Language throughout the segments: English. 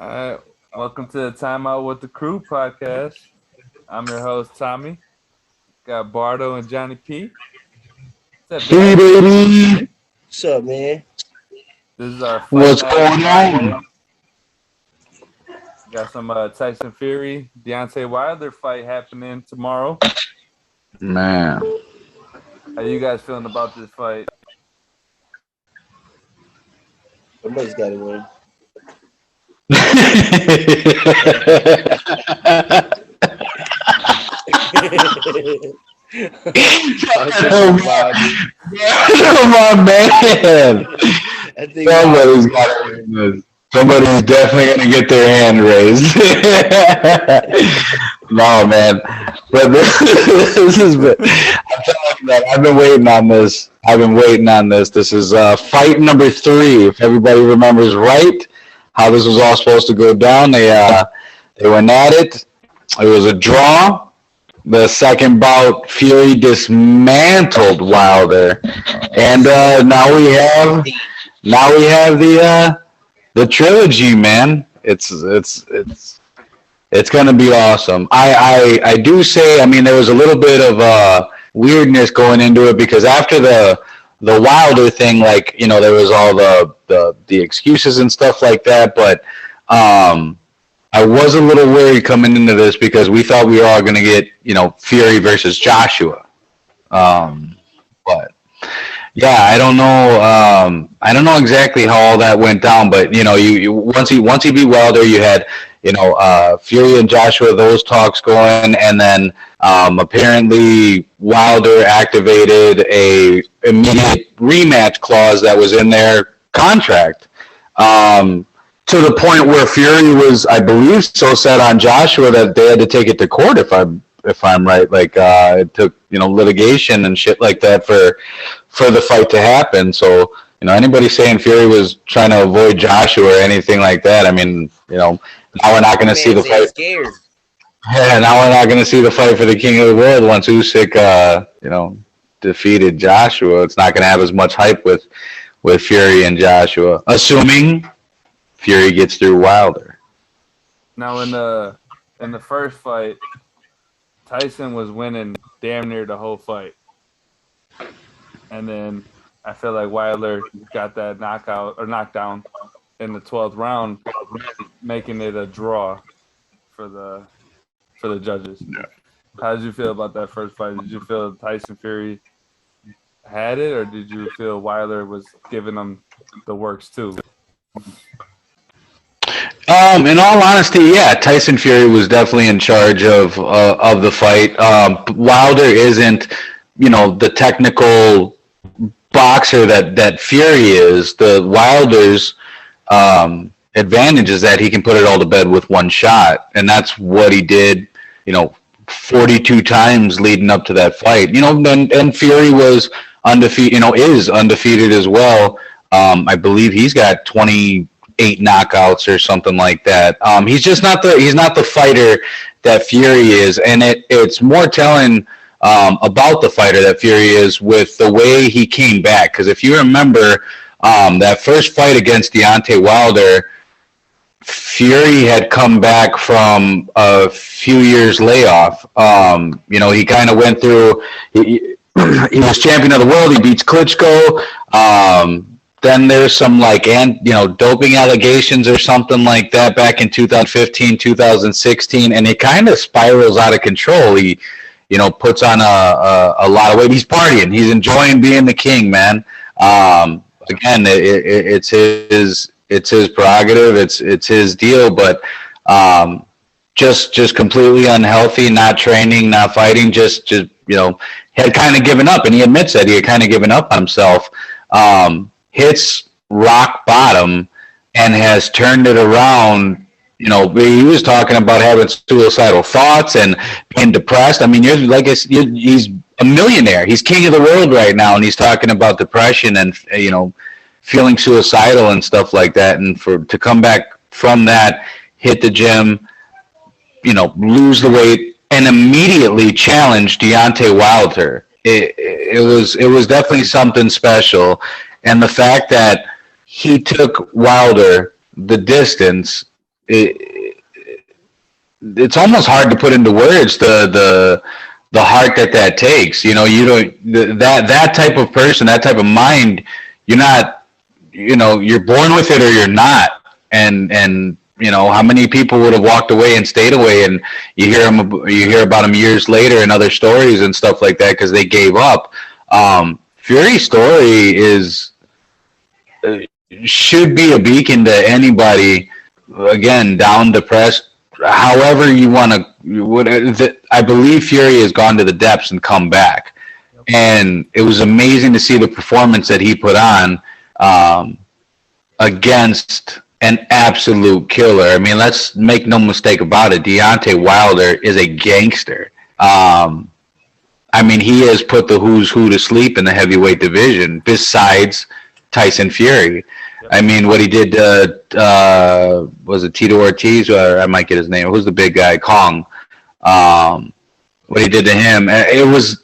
All right, welcome to the Time Out with the Crew podcast. I'm your host Tommy. Got Bardo and Johnny P. What's up, Hey, guys? baby. What's up, man? This is our Fight What's Night going Friday. on? Got some Tyson Fury, Deontay Wilder fight happening tomorrow. Man. How you guys feeling about this fight? Somebody's got to win. Oh, my man. I think Somebody's got to win this. Somebody's definitely going to get their hand raised. No, man. But this is, I'm telling you that I've been waiting on this. This is fight number 3. If everybody remembers right, how this was all supposed to go down. They went at it. It was a draw. The second bout, Fury dismantled Wilder, and now we have the trilogy, man. It's going to be awesome. I do say, I mean, there was a little bit of weirdness going into it because after the Wilder thing, like, you know, there was all the excuses and stuff like that, but I was a little worried coming into this because we thought we were all going to get, you know, Fury versus Joshua. But yeah, I don't know exactly how all that went down, but you know, you once he beat Wilder, you had, you know, Fury and Joshua, those talks going, and then apparently Wilder activated a immediate rematch clause that was in their contract. To the point where Fury was, I believe, so set on Joshua that they had to take it to court. If I'm right, like it took, you know, litigation and shit like that for the fight to happen. So, you know, anybody saying Fury was trying to avoid Joshua or anything like that, I mean, you know, now we're not going to see the fight. Scared. Yeah, now we're not going to see the fight for the King of the World once Usyk, you know, defeated Joshua. It's not going to have as much hype with Fury and Joshua, assuming Fury gets through Wilder. Now in the first fight, Tyson was winning damn near the whole fight, and then I feel like Wilder got that knockout or knockdown in the 12th round, making it a draw for the judges. Yeah. How did you feel about that first fight? Did you feel Tyson Fury had it, or did you feel Wilder was giving them the works too? In all honesty, yeah, Tyson Fury was definitely in charge of the fight. Wilder isn't, you know, the technical boxer that Fury is. The Wilder's advantage is that he can put it all to bed with one shot, and that's what he did, you know, 42 times leading up to that fight. You know, and Fury was undefeated, you know, is undefeated as well. I believe he's got 28 knockouts or something like that. He's just not the fighter that Fury is, and it's more telling about the fighter that Fury is with the way he came back. Because if you remember that first fight against Deontay Wilder, Fury had come back from a few years layoff. You know, he kind of went through. He was champion of the world. He beats Klitschko. Then there's some doping allegations or something like that back in 2015, 2016, and it kind of spirals out of control. He, you know, puts on a lot of weight. He's partying. He's enjoying being the king, man. Again, it's his prerogative. It's his deal, but just completely unhealthy, not training, not fighting, just you know, had kind of given up, and he admits that he had kind of given up on himself. Hits rock bottom and has turned it around. You know, he was talking about having suicidal thoughts and being depressed. I mean, he's a millionaire. He's king of the world right now, and he's talking about depression and, you know, feeling suicidal and stuff like that. And to come back from that, hit the gym, you know, lose the weight, and immediately challenge Deontay Wilder. It was definitely something special. And the fact that he took Wilder the distance it's almost hard to put into words the heart that takes. You know, you don't that type of person, that type of mind. You're not, you know, you're born with it or you're not. And you know, how many people would have walked away and stayed away, and you hear about them years later in other stories and stuff like that because they gave up. Fury's story should be a beacon to anybody, again, down, depressed, however you want to. I believe Fury has gone to the depths and come back, and it was amazing to see the performance that he put on against an absolute killer. I mean, let's make no mistake about it. Deontay Wilder is a gangster. I mean, he has put the who's who to sleep in the heavyweight division besides Tyson Fury. I mean, what he did, was it Tito Ortiz, or I might get his name. Who's the big guy? Kong. What he did to him, it was.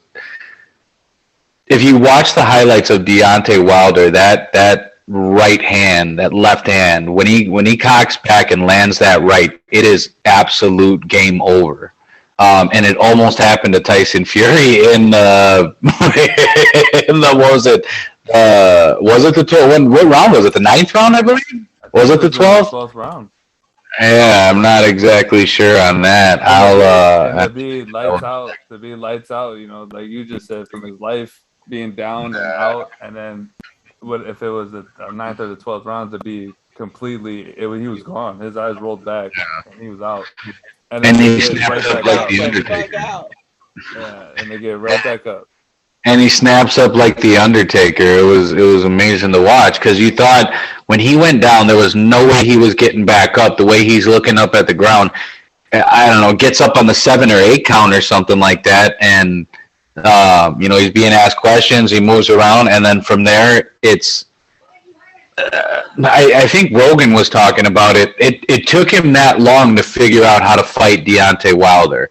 If you watch the highlights of Deontay Wilder, that right hand, that left hand, when he cocks back and lands that right, it is absolute game over. And it almost happened to Tyson Fury in the what was it? Was it the 12th? What round was it? The 9th round, I believe. Was it the 12th? 12th round. Yeah, I'm not exactly sure on that. And to be lights out. You know, like you just said, from his life being down and out, and then what if it was the 9th or the 12th round to be completely? He was gone. His eyes rolled back, and he was out. And he snaps up like the Undertaker. Yeah, and they get right back up. And he snaps up like the Undertaker. It was amazing to watch because you thought when he went down, there was no way he was getting back up. The way he's looking up at the ground, I don't know, gets up on the 7 or 8 count or something like that, and you know, he's being asked questions. He moves around, and then from there, it's. I think Rogan was talking about it. It took him that long to figure out how to fight Deontay Wilder.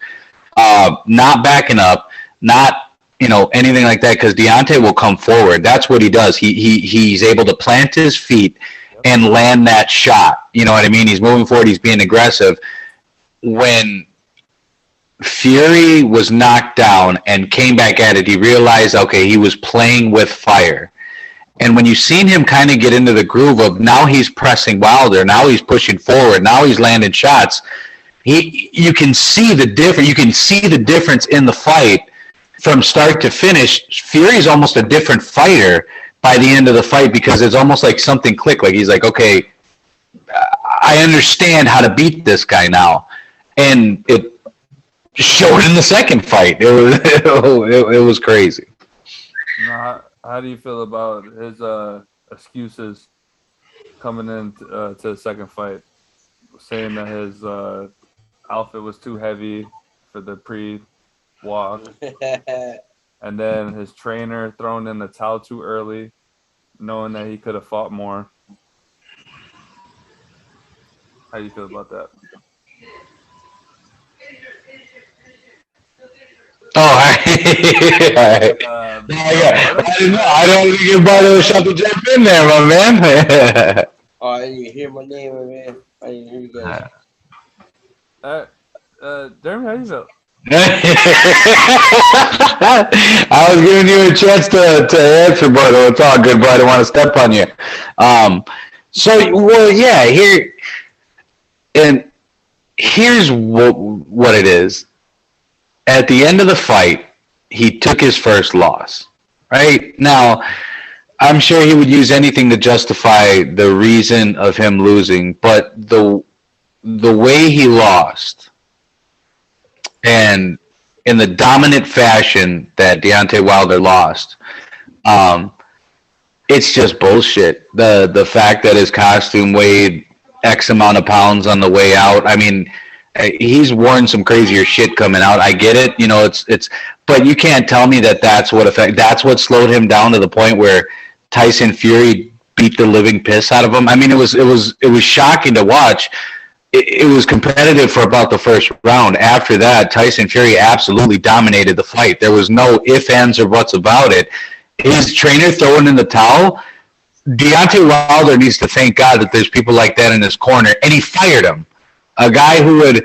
Not backing up, not, you know, anything like that, because Deontay will come forward. That's what he does. He's able to plant his feet and land that shot. You know what I mean? He's moving forward. He's being aggressive. When Fury was knocked down and came back at it, he realized, okay, he was playing with fire. And when you've seen him kind of get into the groove of now he's pressing Wilder, now he's pushing forward, now he's landing shots, you can see the difference. You can see the difference in the fight from start to finish. Fury's almost a different fighter by the end of the fight because it's almost like something clicked. Like he's like, okay, I understand how to beat this guy now, and it showed in the second fight. It was crazy. How do you feel about his excuses coming in to the second fight, saying that his outfit was too heavy for the pre-walk, and then his trainer throwing in the towel too early, knowing that he could have fought more? How do you feel about that? Oh, I don't think your brother was shot to jump in there, my man. Oh, I didn't even hear my name, man. I didn't hear you guys. Jeremy, how do you feel? I was giving you a chance to answer, but it's all good, bro. I don't want to step on you. Here's what it is. At the end of the fight, he took his first loss. Right? Now, I'm sure he would use anything to justify the reason of him losing, but the way he lost, and in the dominant fashion that Deontay Wilder lost, it's just bullshit. The fact that his costume weighed X amount of pounds on the way out. I mean, he's worn some crazier shit coming out. I get it, you know. It's, but you can't tell me that's what slowed him down to the point where Tyson Fury beat the living piss out of him. I mean, it was shocking to watch. It was competitive for about the first round. After that, Tyson Fury absolutely dominated the fight. There was no ifs, ands, or buts about it. His trainer throwing in the towel. Deontay Wilder needs to thank God that there's people like that in his corner, and he fired him. A guy who would,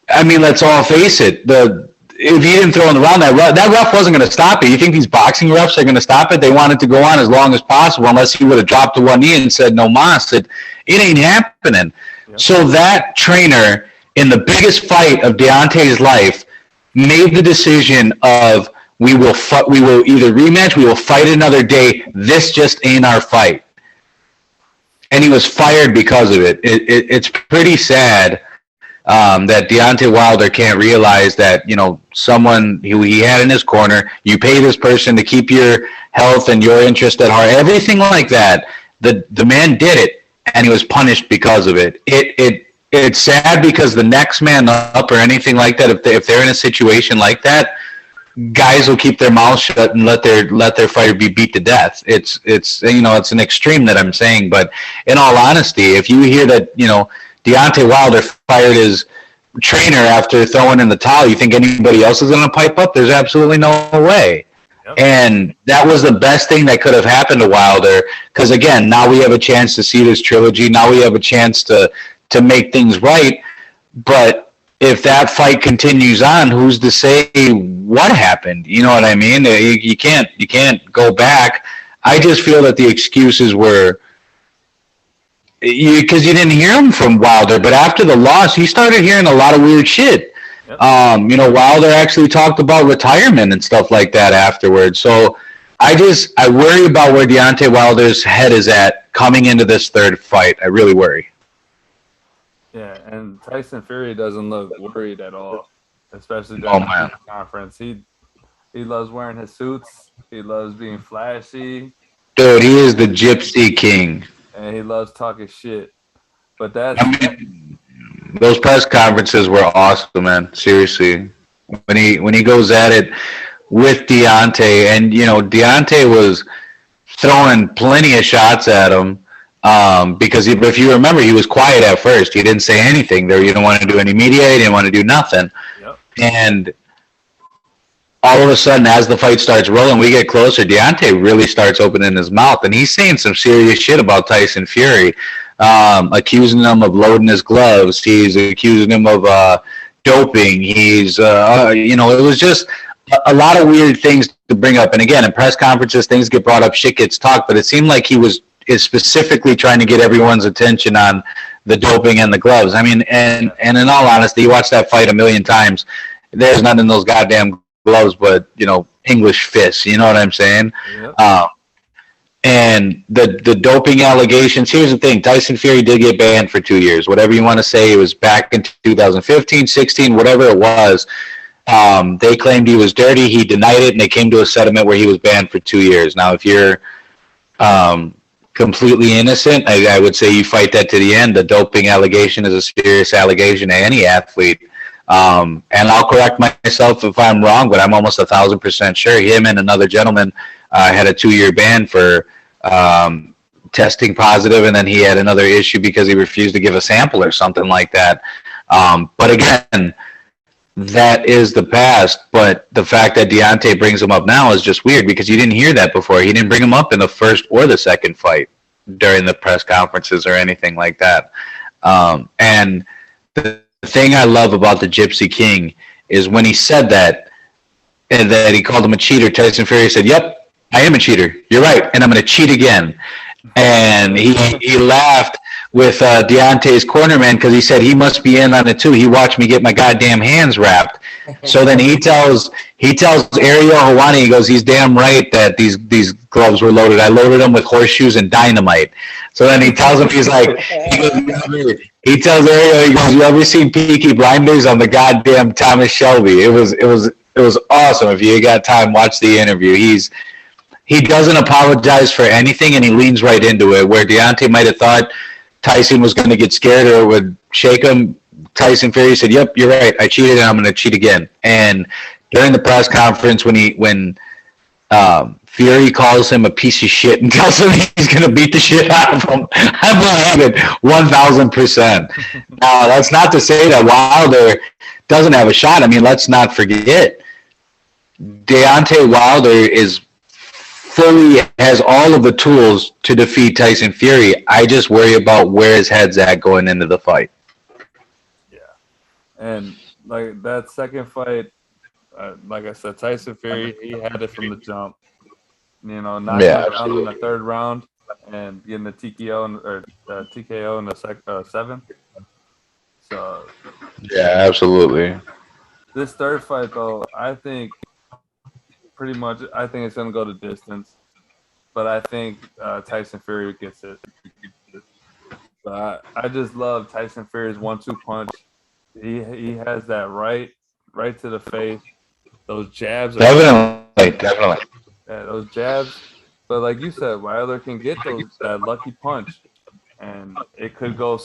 I mean, let's all face it. If he didn't throw in the round, that ref wasn't going to stop it. You think these boxing refs are going to stop it? They want it to go on as long as possible, unless he would have dropped to one knee and said no mas. It ain't happening. Yep. So that trainer, in the biggest fight of Deontay's life, made the decision of we will either rematch, we will fight another day. This just ain't our fight. And he was fired because of it. It's pretty sad that Deontay Wilder can't realize that, someone he had in his corner, you pay this person to keep your health and your interest at heart, everything like that. The man did it, and he was punished because of it. It's sad because the next man up or anything like that, if they're in a situation like that, guys will keep their mouths shut and let their fighter be beat to death. It's an extreme that I'm saying, but in all honesty, if you hear that Deontay Wilder fired his trainer after throwing in the towel, you think anybody else is going to pipe up? There's absolutely no way. Yep. And that was the best thing that could have happened to Wilder, because again, now we have a chance to see this trilogy. Now we have a chance to make things right. But if that fight continues on, who's to say what happened? You know what I mean? You can't go back. I just feel that the excuses were because you didn't hear him from Wilder, but after the loss, he started hearing a lot of weird shit. Yep. Wilder actually talked about retirement and stuff like that afterwards. So I worry about where Deontay Wilder's head is at coming into this third fight. I really worry. Yeah, and Tyson Fury doesn't look worried at all, especially during the conference. He loves wearing his suits. He loves being flashy. Dude, he is the Gypsy King. And he loves talking shit. But those press conferences were awesome, man. Seriously. When he goes at it with Deontay, and Deontay was throwing plenty of shots at him. Because if you remember, he was quiet at first. He didn't say anything. He didn't want to do any media. He didn't want to do nothing. Yep. And all of a sudden, as the fight starts rolling, we get closer. Deontay really starts opening his mouth, and he's saying some serious shit about Tyson Fury, accusing him of loading his gloves. He's accusing him of doping. He's, it was just a lot of weird things to bring up. And again, in press conferences, things get brought up, shit gets talked, but it seemed like he is specifically trying to get everyone's attention on the doping and the gloves. I mean, and in all honesty, you watch that fight a million times. There's nothing in those goddamn gloves but, English fists. You know what I'm saying? Yep. And the doping allegations, here's the thing. Tyson Fury did get banned for 2 years. Whatever you want to say, it was back in 2015, 16, whatever it was. They claimed he was dirty. He denied it, and they came to a settlement where he was banned for 2 years. Now, if you're completely innocent, I would say you fight that to the end. The doping allegation is a serious allegation to any athlete. And I'll correct myself if I'm wrong, but I'm almost 1,000% sure him and another gentleman had a 2-year ban for testing positive, and then he had another issue because he refused to give a sample or something like that. But again, that is the past, but the fact that Deontay brings him up now is just weird because you didn't hear that before. He didn't bring him up in the first or the second fight during the press conferences or anything like that. And the thing I love about the Gypsy King is when he said that, and that he called him a cheater, Tyson Fury said, "Yep, I am a cheater. You're right, and I'm going to cheat again." And he laughed with Deontay's cornerman because he said he must be in on it too. He watched me get my goddamn hands wrapped. So then he tells Ariel Helwani, he goes, he's damn right that these gloves were loaded. I loaded them with horseshoes and dynamite. So then he tells him, he tells Ariel, he goes, you ever seen Peaky Blinders on the goddamn Thomas Shelby? It was awesome. If you got time, watch the interview. He doesn't apologize for anything, and he leans right into it. Where Deontay might have thought Tyson was going to get scared or would shake him, Tyson Fury said, "Yep, you're right. I cheated, and I'm going to cheat again." And during the press conference, when Fury calls him a piece of shit and tells him he's going to beat the shit out of him, I believe it 1,000%. Now, that's not to say that Wilder doesn't have a shot. I mean, let's not forget, Deontay Wilder fully has all of the tools to defeat Tyson Fury. I just worry about where his head's at going into the fight. And like that second fight, like I said, Tyson Fury, he had it from the jump. You know, knocking him down in the third round and getting the TKO in the seventh. So Yeah, absolutely. this third fight, though, I think it's gonna go to distance, but I think Tyson Fury gets it. But I just love Tyson Fury's 1-2 punch. He has that right to the face. Those jabs are Definitely. yeah, those jabs. But like you said, Wilder can get that lucky punch, and it could go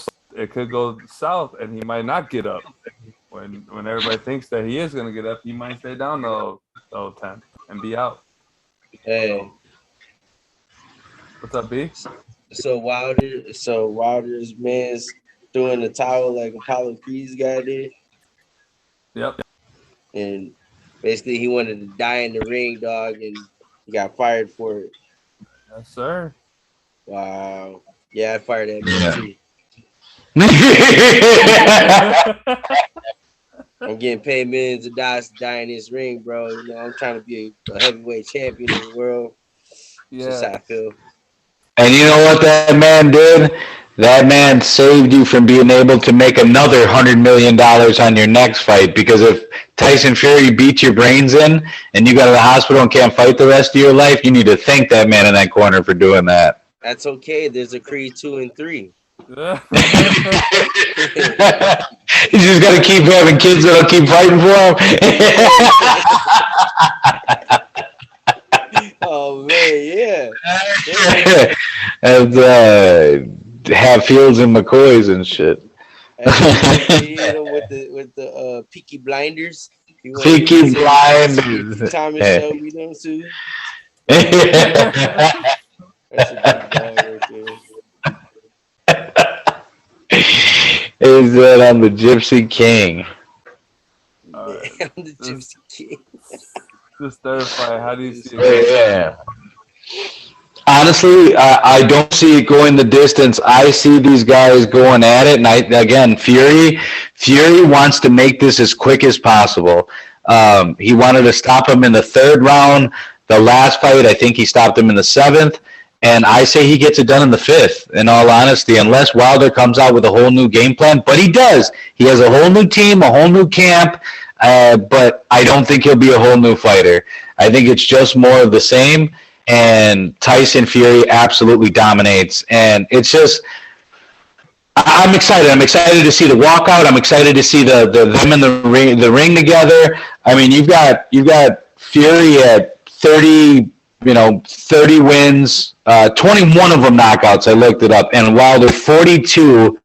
south, and he might not get up. When everybody thinks that he is gonna get up, he might stay down the 10 and be out. Hey. What's up, B? So Wilder's man's throwing the towel like Apollo Creed's guy did. Yep. And basically he wanted to die in the ring, dog, and he got fired for it. Yes, sir. Wow. Yeah, I fired that man too. I'm getting paid millions of dollars to die in this ring, bro. You know, I'm trying to be a heavyweight champion in the world. Yeah. That's how I feel. And you know what that man did? That man saved you from being able to make another $100 million on your next fight. Because if Tyson Fury beats your brains in and you go to the hospital and can't fight the rest of your life, you need to thank that man in that corner for doing that. That's okay. There's a Creed 2 and 3. You just got to keep having kids that'll keep fighting for him. Oh man, yeah. And have Fields and McCoys and shit. with the Peaky Blinders. Peaky Blinders. Thomas Shelby, them too. That's a good dog right there. Is that I'm the Gypsy King? I'm the Gypsy King. This third fight, how do you see it? Yeah. Honestly, I don't see it going the distance. I see these guys going at it, and Fury wants to make this as quick as possible. He wanted to stop him in the third round. The last fight, I think he stopped him in the seventh. And I say he gets it done in the fifth, in all honesty, unless Wilder comes out with a whole new game plan. But he does. He has a whole new team, a whole new camp. But I don't think he'll be a whole new fighter. I think it's just more of the same. And Tyson Fury absolutely dominates. And it's just, I'm excited. I'm excited to see the walkout. I'm excited to see them in the ring together. I mean, you've got Fury at 30 wins, 21 of them knockouts. I looked it up, and Wilder 42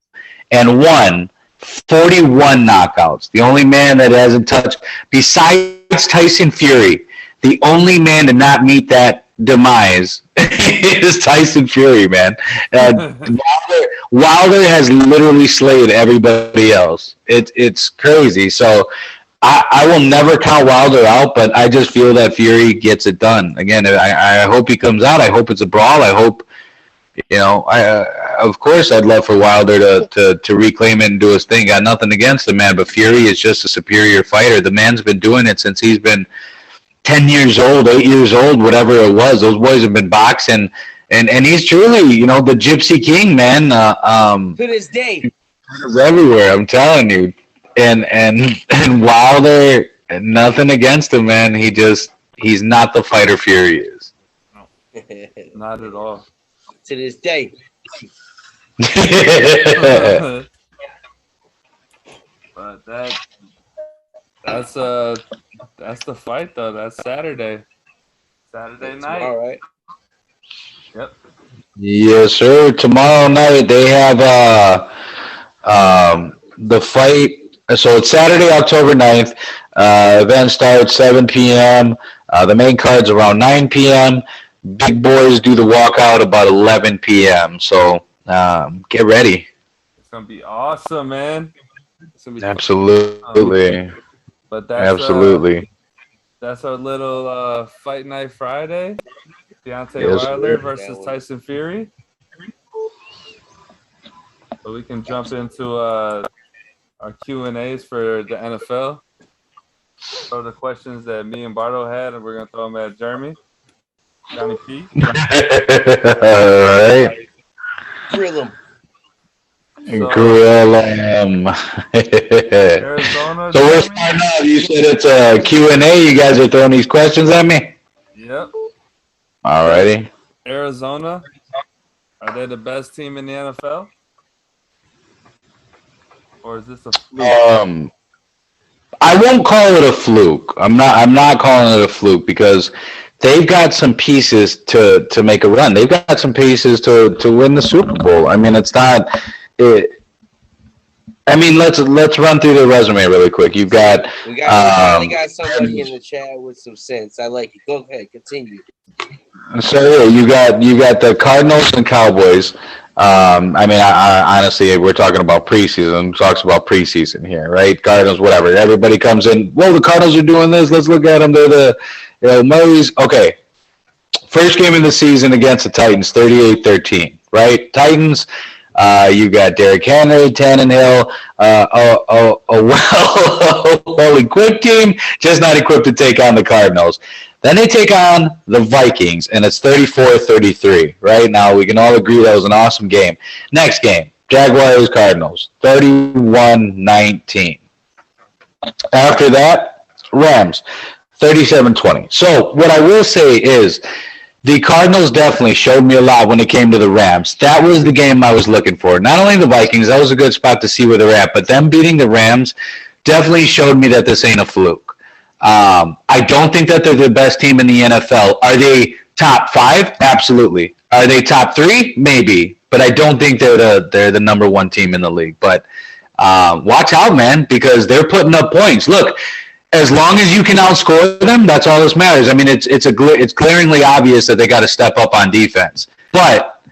and 1, 41 knockouts. The only man that hasn't touched, besides Tyson Fury, the only man to not meet that demise is Tyson Fury, man. Wilder has literally slayed everybody else. It's crazy. So I will never count Wilder out, but I just feel that Fury gets it done. Again, I hope he comes out. I hope it's a brawl. I hope, of course, I'd love for Wilder to reclaim it and do his thing. Got nothing against the man, but Fury is just a superior fighter. The man's been doing it since he's been 10 years old, 8 years old, whatever it was. Those boys have been boxing, and he's truly, the Gypsy King, man. To this day. He's everywhere, I'm telling you. And Wilder, nothing against him, man. He's not the fighter Fury is. No, not at all. To this day. But that's the fight though. That's Saturday night. All right. Yep. Yes, sir. Tomorrow night they have the fight. So it's Saturday, October 9th. Event starts 7 p.m. The main card's around 9 p.m. Big boys do the walkout about 11 p.m. So get ready. It's going to be awesome, man. It's gonna be Absolutely. But that's, absolutely. That's our little Fight Night Friday. Deontay Wilder versus Tyson Fury. So we can jump into our our Q&As for the NFL. So the questions that me and Bardo had, and we're gonna throw them at Jeremy, Johnny P. All right. Grill them. So, Grill 'em. Arizona. So we're Jeremy? starting off. You said it's a Q&A. You guys are throwing these questions at me? Yep. Alrighty. Arizona. Are they the best team in the NFL? Or is this a fluke? I won't call it a fluke. I'm not calling it a fluke because they've got some pieces to make a run. They've got some pieces to win the Super Bowl. I mean, it's not it. I mean, let's run through the resume really quick. We finally got somebody in the chat with some sense. I like it. Go ahead, continue. So yeah, you got the Cardinals and Cowboys. I mean, I honestly, we're talking about preseason. Talks about preseason here, right? Cardinals, whatever. Everybody comes in. Well, the Cardinals are doing this. Let's look at them. They're the Murray's. Okay, first game of the season against the Titans, 38-13, right? Titans. You got Derrick Henry, Tannehill, a well-equipped team, just not equipped to take on the Cardinals. Then they take on the Vikings, and it's 34-33, right? Now, we can all agree that was an awesome game. Next game, Jaguars, Cardinals, 31-19. After that, Rams, 37-20. So what I will say is the Cardinals definitely showed me a lot when it came to the Rams. That was the game I was looking for. Not only the Vikings, that was a good spot to see where they're at, but them beating the Rams definitely showed me that this ain't a fluke. I don't think that they're the best team in the NFL. Are they top 5? Absolutely. Are they top 3? Maybe. But I don't think they're the number 1 team in the league. But watch out, man, because they're putting up points. Look, as long as you can outscore them, that's all that matters. I mean, it's glaringly obvious that they got to step up on defense. But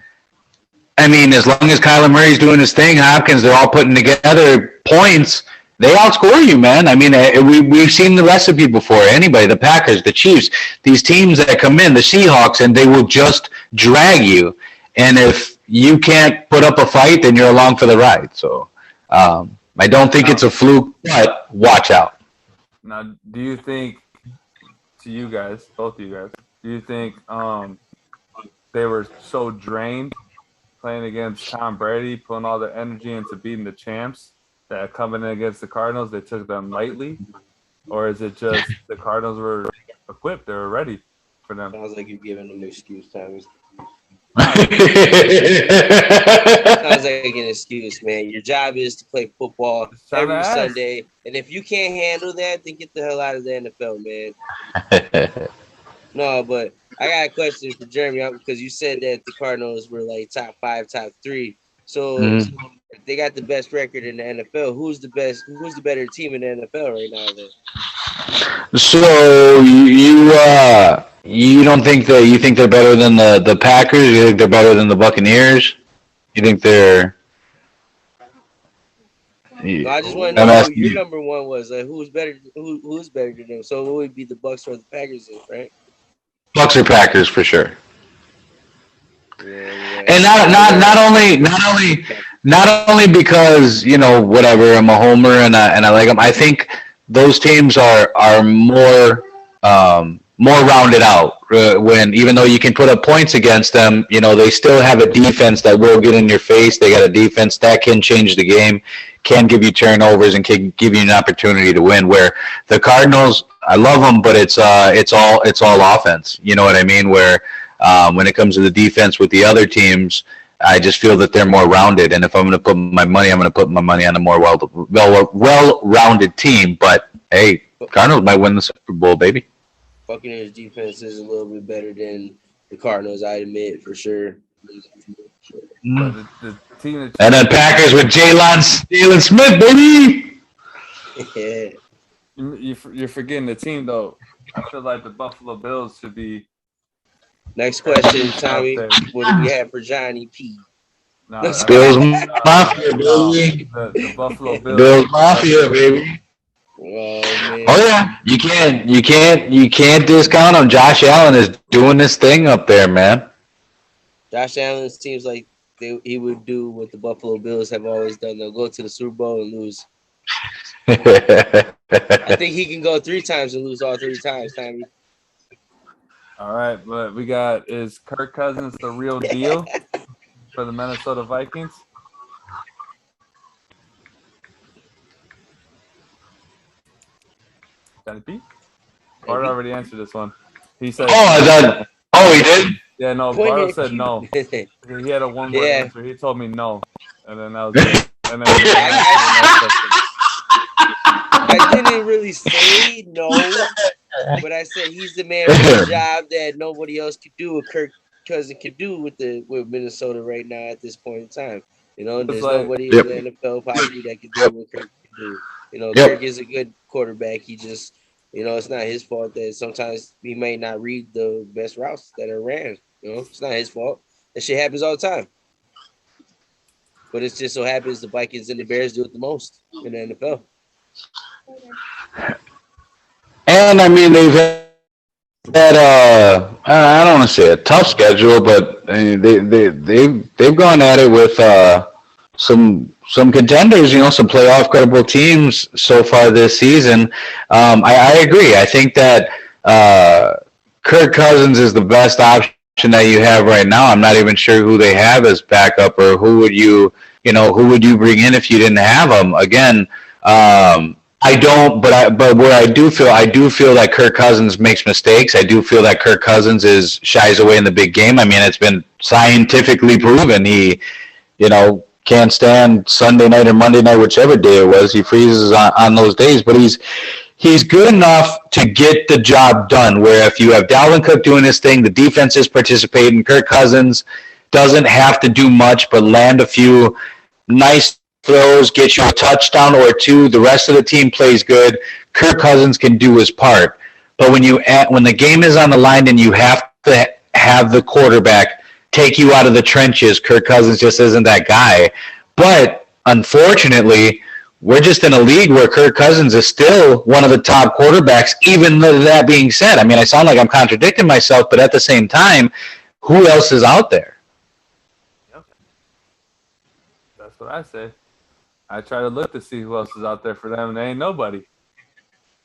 I mean, as long as Kyler Murray's doing his thing, Hopkins, they're all putting together points. They outscore you, man. I mean, we've seen the recipe before. Anybody, the Packers, the Chiefs, these teams that come in, the Seahawks, and they will just drag you. And if you can't put up a fight, then you're along for the ride. So I don't think it's a fluke, but watch out. Now, do you think, to you guys, both of you guys, do you think they were so drained playing against Tom Brady, putting all the energy into beating the champs, that coming in against the Cardinals, they took them lightly? Or is it just the Cardinals were equipped, they were ready for them? Sounds like you're giving them an excuse, Tommy. Sounds like an excuse, man. Your job is to play football every Sunday. And if you can't handle that, then get the hell out of the NFL, man. No, but I got a question for Jeremy because you said that the Cardinals were like top 5, top 3. So if they got the best record in the NFL, who's the better team in the NFL right now then? So you don't think that you think they're better than the Packers? You think they're better than the Buccaneers? You think they're? No, I just want to know who your number 1 was. Like, who's better than them? So it would be the Bucs or the Packers, right? Bucs or Packers for sure. Yeah. And not only because, you know, whatever, I'm a homer and I like them. I think those teams are more rounded out. When even though you can put up points against them, you know, they still have a defense that will get in your face. They got a defense that can change the game, can give you turnovers, and can give you an opportunity to win. Where the Cardinals, I love them, but it's all offense. You know what I mean? Where when it comes to the defense with the other teams, I just feel that they're more rounded. And if I'm going to put my money, I'm going to put my money on a more well-rounded team. But hey, Cardinals might win the Super Bowl, baby. Buccaneers defense is a little bit better than the Cardinals, I admit, for sure. The team that And then Packers with Jalen Smith, baby. Yeah. You're forgetting the team, though. I feel like the Buffalo Bills should be. Next question, Tommy. What do we have for Johnny P? Bills Mafia, baby. The Buffalo Bills. Bills Mafia, baby. Man. Oh yeah, you can't discount him. Josh Allen is doing this thing up there, man. Josh Allen seems like he would do what the Buffalo Bills have always done. They'll go to the Super Bowl and lose I think he can go 3 times and lose all 3 times, Tommy. All right, but we got, is Kirk Cousins the real deal for the Minnesota Vikings? Johnny P? Bart already answered this one. He said, he did? yeah, no, Bardo said no. He had a one-word answer. He told me no. And then that was it. And then I didn't really say no, but I said he's the man for the job that nobody else could do, or Kirk Cousins could do with Minnesota right now at this point in time. You know, there's nobody in the NFL possibly that could do what Kirk can do. You know, Kirk is a good quarterback. He just, you know, it's not his fault that sometimes he may not read the best routes that are ran. You know, it's not his fault. That shit happens all the time. But it just so happens the Vikings and the Bears do it the most in the NFL. And I mean, they've had I don't want to say a tough schedule, but they've gone at it with some contenders, you know, some playoff credible teams so far this season. I agree. I think that Kirk Cousins is the best option that you have right now. I'm not even sure who they have as backup, or who would you bring in if you didn't have them? Again, I don't, but where I do feel that Kirk Cousins makes mistakes. I do feel that Kirk Cousins shies away in the big game. I mean, it's been scientifically proven. He, you know, can't stand Sunday night or Monday night, whichever day it was. He freezes on those days, but he's good enough to get the job done, where if you have Dalvin Cook doing his thing, the defense is participating. Kirk Cousins doesn't have to do much but land a few nice throws, get you a touchdown or two. The rest of the team plays good. Kirk Cousins can do his part. But when the game is on the line and you have to have the quarterback take you out of the trenches, Kirk Cousins just isn't that guy. But unfortunately, we're just in a league where Kirk Cousins is still one of the top quarterbacks, even though that being said. I mean, I sound like I'm contradicting myself, but at the same time, who else is out there? Yep. That's what I say. I try to look to see who else is out there for them, and there ain't nobody.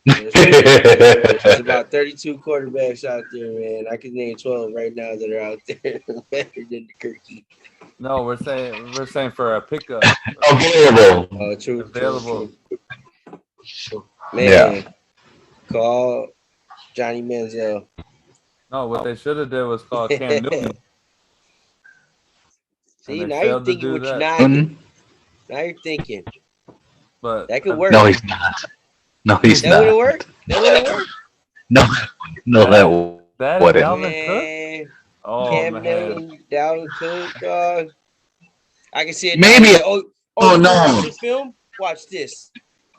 There's about 32 quarterbacks out there, man. I can name 12 right now that are out there better than Kirky. No, we're saying for a pickup. Available. Oh, true. Available. True. Man, call Johnny Manziel. No, what they should have did was call Cam Newton. See, now you're thinking what you're not. Now you're thinking. But that could work. No, he's not. No, he's not. That wouldn't work? That wouldn't work? No, that wouldn't. Dalvin Cook? Oh, Cam man. Newton, Dalvin Cook. I can see it. Maybe. Now. Oh no. This film? Watch this.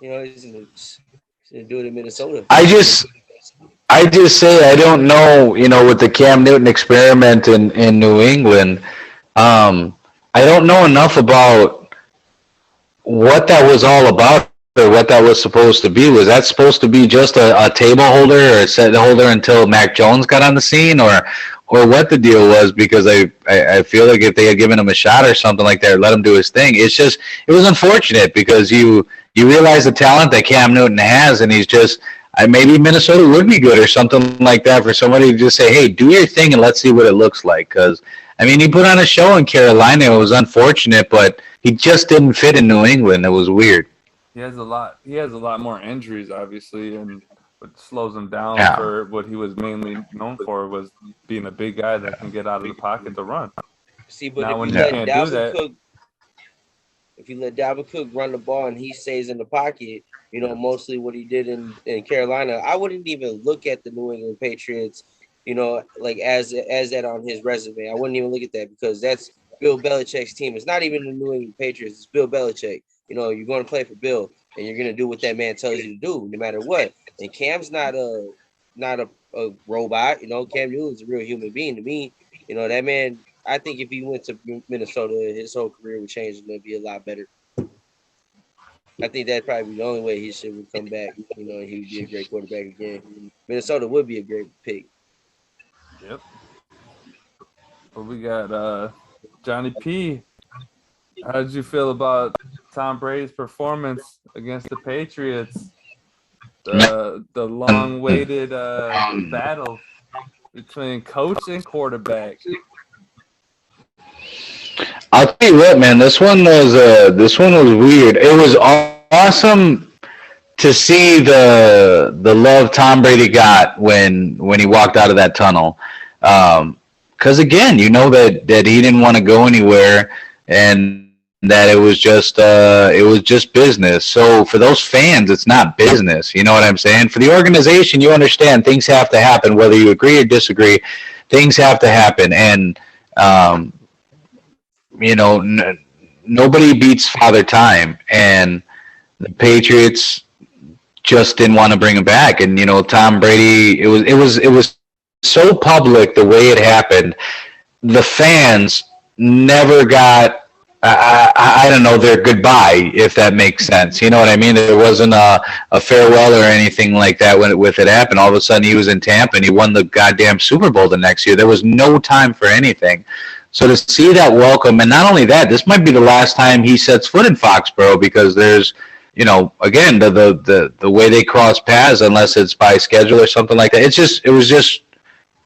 You know, he's gonna do it in Minnesota. I just say I don't know, you know, with the Cam Newton experiment in New England, I don't know enough about what that was all about or what that was supposed to be. Was that supposed to be just a table holder or a set holder until Mac Jones got on the scene, or what the deal was? Because I feel like if they had given him a shot or something like that, or let him do his thing, it was unfortunate because you realize the talent that Cam Newton has, and he's just, maybe Minnesota would be good or something like that for somebody to just say, hey, do your thing and let's see what it looks like. Because, I mean, he put on a show in Carolina. It was unfortunate, but he just didn't fit in New England. It was weird. He has a lot more injuries, obviously, and what slows him down for what he was mainly known for was being a big guy that can get out of the pocket to run. See, but now, if you let Dalvin Cook run the ball and he stays in the pocket, you know, mostly what he did in Carolina, I wouldn't even look at the New England Patriots, you know, like as that on his resume. I wouldn't even look at that because that's Bill Belichick's team. It's not even the New England Patriots. It's Bill Belichick. You know, you're going to play for Bill, and you're going to do what that man tells you to do, no matter what. And Cam's not a robot. You know, Cam Newton's a real human being to me. You know, that man, I think if he went to Minnesota, his whole career would change and it'd be a lot better. I think that'd probably be the only way he would come back. You know, he would be a great quarterback again. Minnesota would be a great pick. Yep. But we got Johnny P. How did you feel about Tom Brady's performance against the Patriots, the long-awaited battle between coach and quarterback. I'll tell you what, man. This one was weird. It was awesome to see the love Tom Brady got when he walked out of that tunnel. Because again, you know that he didn't want to go anywhere, and that it was just business. So for those fans, it's not business. You know what I'm saying? For the organization, you understand things have to happen, whether you agree or disagree. Things have to happen, and you know, nobody beats Father Time, and the Patriots just didn't want to bring him back. And you know, Tom Brady, it was so public the way it happened. The fans never got, I don't know, their goodbye, if that makes sense. You know what I mean? There wasn't a farewell or anything like that when it happened. All of a sudden, he was in Tampa and he won the goddamn Super Bowl the next year. There was no time for anything. So to see that welcome, and not only that, this might be the last time he sets foot in Foxborough, because there's, you know, again, the way they cross paths, unless it's by schedule or something like that. It was just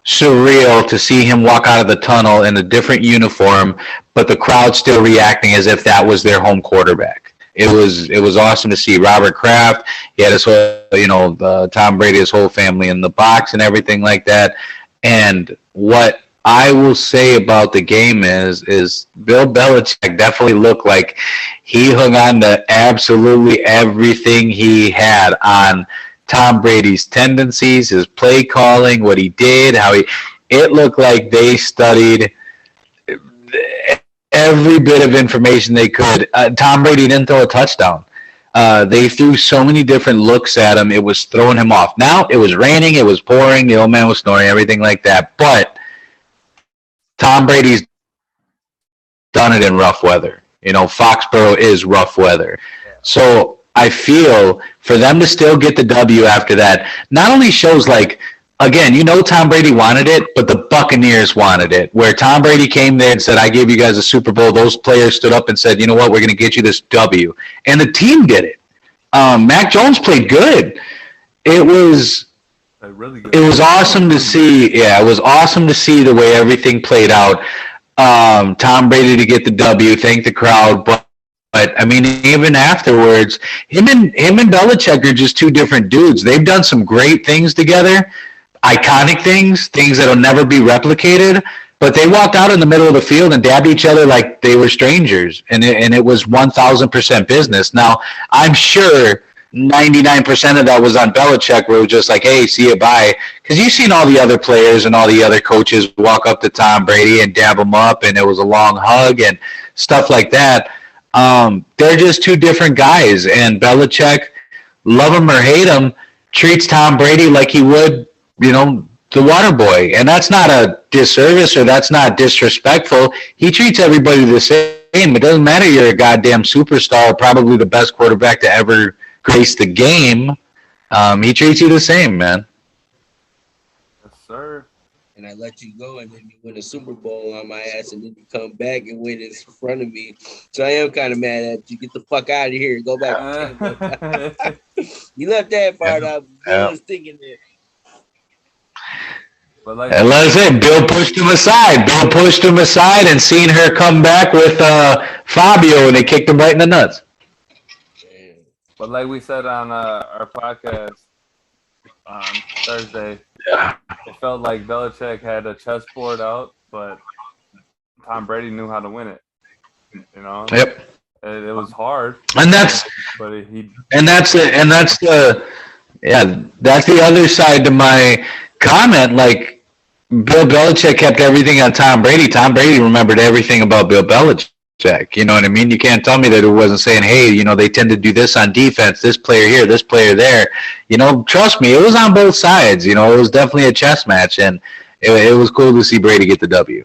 surreal to see him walk out of the tunnel in a different uniform, but the crowd still reacting as if that was their home quarterback. It was awesome to see. Robert Kraft, he had his whole, you know, Tom Brady, his whole family in the box and everything like that. And what I will say about the game is Bill Belichick definitely looked like he hung on to absolutely everything he had on Tom Brady's tendencies, his play calling, what he did, it looked like they studied every bit of information they could. Tom Brady didn't throw a touchdown. They threw so many different looks at him, it was throwing him off. Now, it was raining, it was pouring, the old man was snoring, everything like that, but Tom Brady's done it in rough weather. You know, Foxborough is rough weather. So I feel for them to still get the W after that not only shows, like, again, you know, Tom Brady wanted it, but the Buccaneers wanted it. Where Tom Brady came there and said, I gave you guys a Super Bowl, those players stood up and said, you know what, we're going to get you this W. And the team did it. Mac Jones played good. It was really good. It was awesome to see. Yeah, it was awesome to see the way everything played out. Tom Brady to get the W, thank the crowd, but I mean, even afterwards, him and Belichick are just two different dudes. They've done some great things together, iconic things that'll never be replicated. But they walked out in the middle of the field and dabbed each other like they were strangers, and it was 1,000% business. Now, I'm sure 99% of that was on Belichick, where it was just like, hey, see you, bye. Because you've seen all the other players and all the other coaches walk up to Tom Brady and dab him up, and it was a long hug and stuff like that. They're just two different guys, and Belichick, love him or hate him, treats Tom Brady like he would, you know, the water boy. And that's not a disservice, or that's not disrespectful. He treats everybody the same. It doesn't matter you're a goddamn superstar, probably the best quarterback to ever grace the game. He treats you the same, man. Yes, sir. And I let you go, and then you win a Super Bowl on my ass, and then you come back and win in front of me. So I am kind of mad at you. Get the fuck out of here. Go back to Tampa. You left that part out. I was thinking that. But like, And like I said, Bill pushed him aside and seen her come back with Fabio, and they kicked him right in the nuts. But like we said on our podcast on Thursday, it felt like Belichick had a chessboard out, but Tom Brady knew how to win it. You know. Yep. It was hard, and that's the other side to my comment. Like, Bill Belichick kept everything on Tom Brady. Tom Brady remembered everything about Bill Belichick. You know what I mean? You can't tell me that it wasn't saying, hey, you know, they tend to do this on defense, this player here, this player there. You know, trust me, it was on both sides. You know, it was definitely a chess match, and it was cool to see Brady get the W.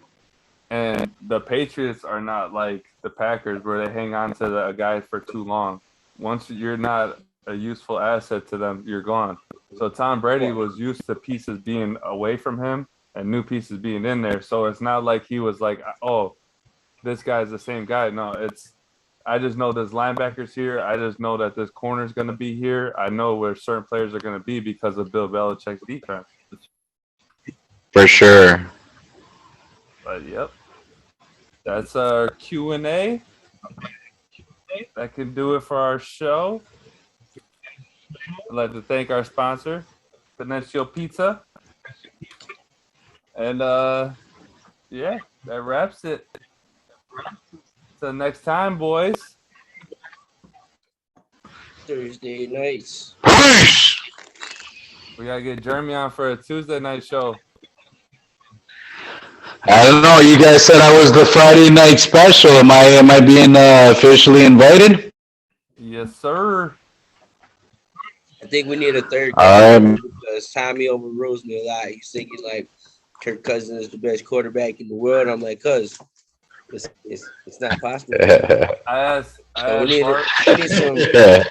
And the Patriots are not like the Packers, where they hang on to a guy for too long. Once you're not a useful asset to them, you're gone. So Tom Brady was used to pieces being away from him and new pieces being in there. So it's not like he was like, oh, this guy's the same guy. No, it's I just know this linebacker's here. I just know that this corner's going to be here. I know where certain players are going to be because of Bill Belichick's defense. For sure. But yep, that's our Q&A. That can do it for our show. I'd like to thank our sponsor, Venecio Pizza. And yeah, that wraps it. Till next time, boys. Thursday nights. Peace. We gotta get Jeremy on for a Tuesday night show. I don't know. You guys said I was the Friday night special. Am I being officially invited? Yes, sir. I think we need a third All guy right. because Tommy overrules me a lot. He's thinking like Kirk Cousins is the best quarterback in the world. I'm like, cuz it's not possible. I asked So we need Bart. we need some Yeah.